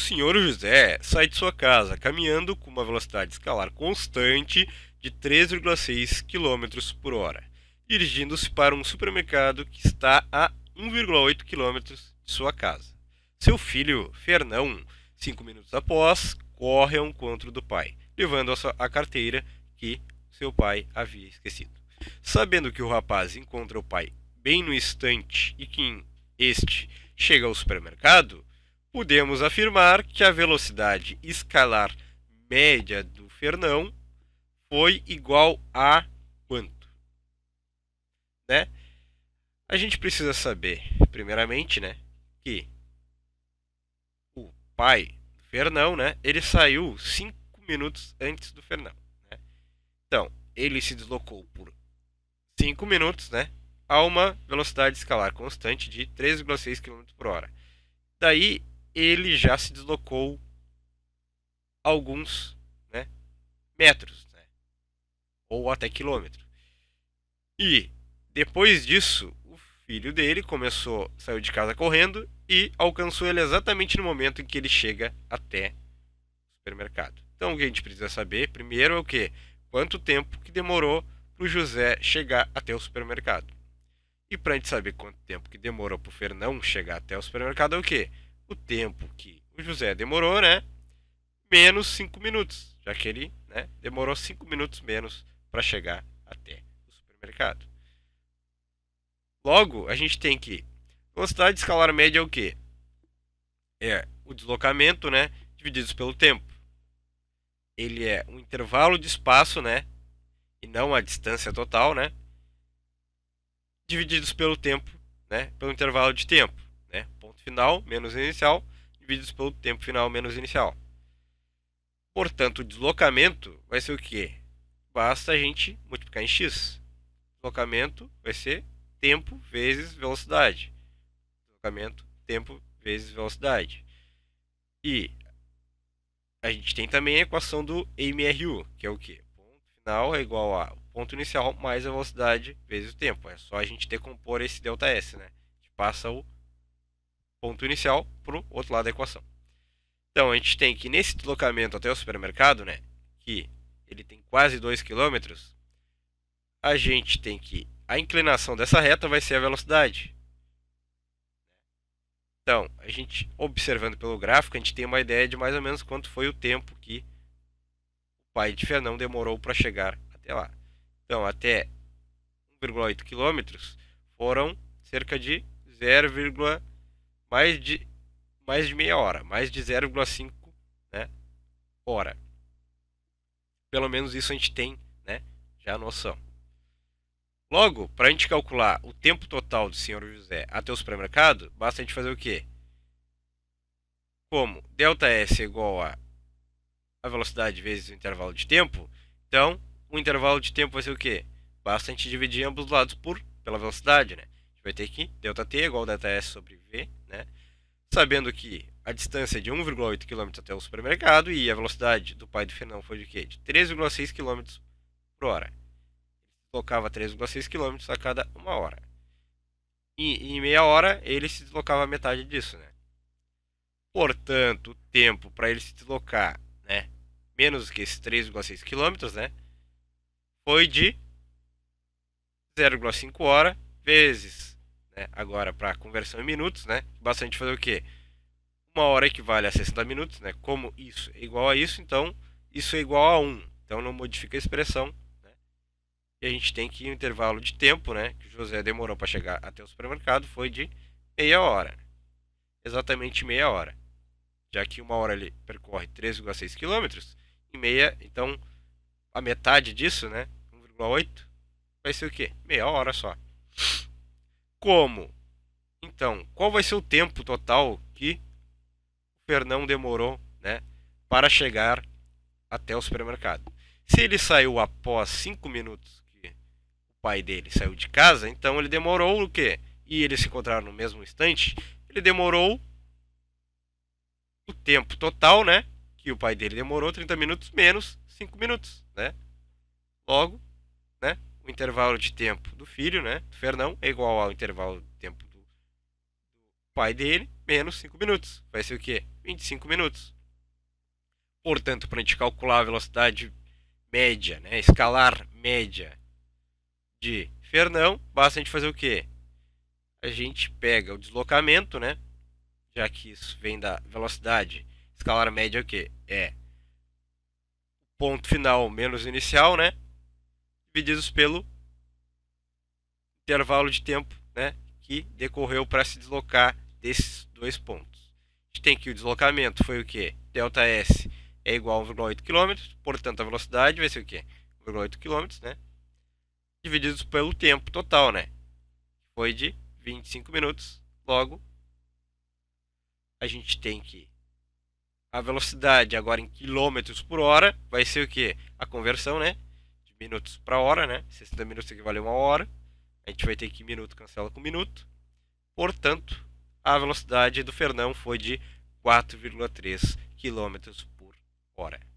senhor José sai de sua casa caminhando com uma velocidade escalar constante de 3,6 quilômetros por hora, dirigindo-se para um supermercado que está a 1,8 quilômetros de sua casa. Seu filho, Fernão, 5 minutos após, corre ao encontro do pai, levando a carteira que seu pai havia esquecido. Sabendo que o rapaz encontra o pai bem no instante e que este chega ao supermercado, podemos afirmar que a velocidade escalar média do Fernão foi igual a quanto, né? A gente precisa saber, primeiramente, né, que o pai do Fernão, né, ele saiu 5 minutos antes do Fernão, né? Então, ele se deslocou por 5 minutos, né, a uma velocidade escalar constante de 3,6 km por hora. Daí, ele já se deslocou alguns, né, metros, né, ou até quilômetros. E depois disso, o filho dele saiu de casa correndo e alcançou ele exatamente no momento em que ele chega até o supermercado. Então o que a gente precisa saber primeiro é o que? Quanto tempo que demorou para o José chegar até o supermercado. E para a gente saber quanto tempo que demorou para o Fernão chegar até o supermercado é o que? O tempo que o José demorou, né? Menos 5 minutos, já que ele, né, demorou 5 minutos menos para chegar até o supermercado. Logo, a gente tem que velocidade escalar média é o quê? É o deslocamento, né, divididos pelo tempo. Ele é um intervalo de espaço, né, e não a distância total, né, divididos pelo tempo, né, pelo intervalo de tempo, né, ponto final menos inicial divididos pelo tempo final menos inicial. Portanto, o deslocamento vai ser o quê? Basta a gente multiplicar em x. Deslocamento vai ser tempo vezes velocidade. Deslocamento, tempo vezes velocidade. E a gente tem também a equação do MRU, que é o quê? Ponto final é igual a ponto inicial mais a velocidade vezes o tempo. É só a gente decompor esse ΔS, né? A gente passa o ponto inicial para o outro lado da equação. Então a gente tem que nesse deslocamento até o supermercado, né? Que ele tem quase 2 quilômetros, a gente tem que a inclinação dessa reta vai ser a velocidade. Então, a gente observando pelo gráfico, a gente tem uma ideia de mais ou menos quanto foi o tempo que o pai de Fernão demorou para chegar até lá. Então, até 1,8 quilômetros foram cerca de 0, mais de mais de meia hora, mais de 0,5, né, hora. Pelo menos isso a gente tem, né, já a noção. Logo, para a gente calcular o tempo total do senhor José até o supermercado, basta a gente fazer o quê? Como ΔS é igual a velocidade vezes o intervalo de tempo, então o intervalo de tempo vai ser o quê? Basta a gente dividir ambos os lados pela velocidade, né? A gente vai ter que ΔT é igual a ΔS sobre V, né? Sabendo que a distância é de 1,8 km até o supermercado e a velocidade do pai do Fernão foi de quê? De 3,6 km por hora. Deslocava 3,6 km a cada uma hora. E em meia hora ele se deslocava a metade disso, né? Portanto, o tempo para ele se deslocar, né, menos que esses 3,6 km, né, foi de 0,5 hora vezes, né, agora para conversão em minutos, né, bastante fazer o quê? Uma hora equivale a 60 minutos, né, como isso é igual a isso, então isso é igual a 1. Então não modifica a expressão, né, e a gente tem que o intervalo de tempo, né, que o José demorou para chegar até o supermercado foi de meia hora. Exatamente meia hora. Já que uma hora ele percorre 3,6 quilômetros, em meia, então a metade disso, né, 1,8, vai ser o quê? Meia hora só. Como? Então, qual vai ser o tempo total que o Fernão demorou, né, para chegar até o supermercado? Se ele saiu após 5 minutos que o pai dele saiu de casa, então ele demorou o quê? E eles se encontraram no mesmo instante, ele demorou o tempo total, né? Que o pai dele demorou 30 minutos menos 5 minutos, né? Logo, né? O intervalo de tempo do filho, né? Do Fernão é igual ao intervalo de tempo pai dele menos 5 minutos. Vai ser o quê? 25 minutos. Portanto, para a gente calcular a velocidade média, né, escalar média de Fernão, basta a gente fazer o quê? A gente pega o deslocamento, né? Já que isso vem da velocidade escalar média é o quê? É ponto final menos inicial, né? Divididos pelo intervalo de tempo, né? Que decorreu para se deslocar desses dois pontos. A gente tem que o deslocamento foi o quê? Δs é igual a 1,8 km, portanto a velocidade vai ser o quê? 1,8 km, né? Divididos pelo tempo total, né? Foi de 25 minutos. Logo, a gente tem que a velocidade agora em quilômetros por hora vai ser o quê? A conversão, né? De minutos para hora, né? 60 minutos equivale a 1 hora. A gente vai ter que minuto cancela com minuto. Portanto, a velocidade do Fernão foi de 4,3 km por hora.